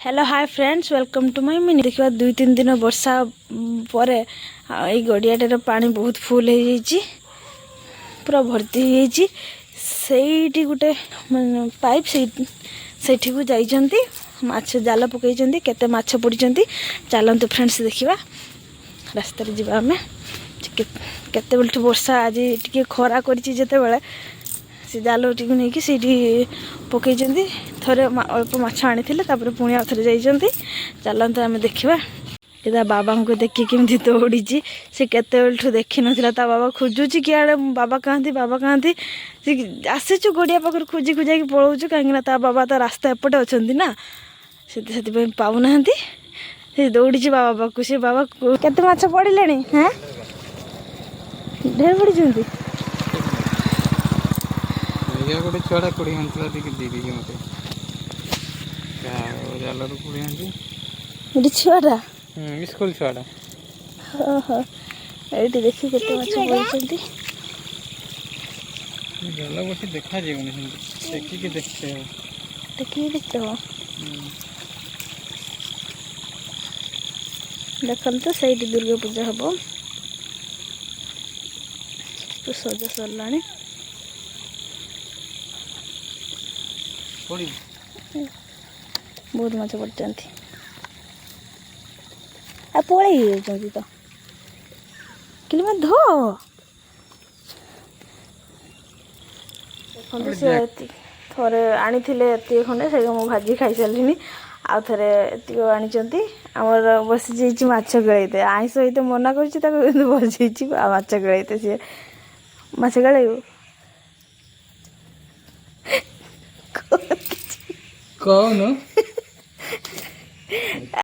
hello hi friends welcome to my mini देखा 2-3 दिन वर्षा पर ये गड़ियाटार पानी बहुत फुल हो जाइए पूरा भर्ती हो से गोटे पाइप से जाइछंती माछ जाल पकई केते माछ पड़ी चलतु फ्रेंड्स देखा रास्तार जावा आम केते बेलू वर्षा आज टी खरा करते से जाल नहीं से पकई थोड़े अल्प माछ आनी पुणी आउ थे जाइए चलते आम देखा ये बाबा को देखी केमती दौड़ी से केते बेलू देखी ना बाबा खोजुची कि आड़े बाबा कहती सी आसीचु गड़िया पाखर खोजी खुजा कि पलाऊँ कहीं बाबा तो रास्ता एपटे अच्छा ना से पाऊना से दौड़ी बाबा पाक से बाबा केते माछ पड़े हाँ ढेर पड़ी गोटे छुआ कोड़ी हाथला दीदी मत जाल कोड़ी हाथी गोटे छुआटा स्कूल छुआटा ये देखी केते माछ पड़े जाल बस देखा देखिए देखते हो देखते से दुर्गा पूजा हम तो सजा सरला बहुत माछ पड़ते पलि तो कि धो थोड़े आनी खंडे से मुझे भाजी खाई सारे आउ थे आनी आमर बसी जाइए माछ गलते आईस ही मना कर बस माछ गलते सी माछ गल कौन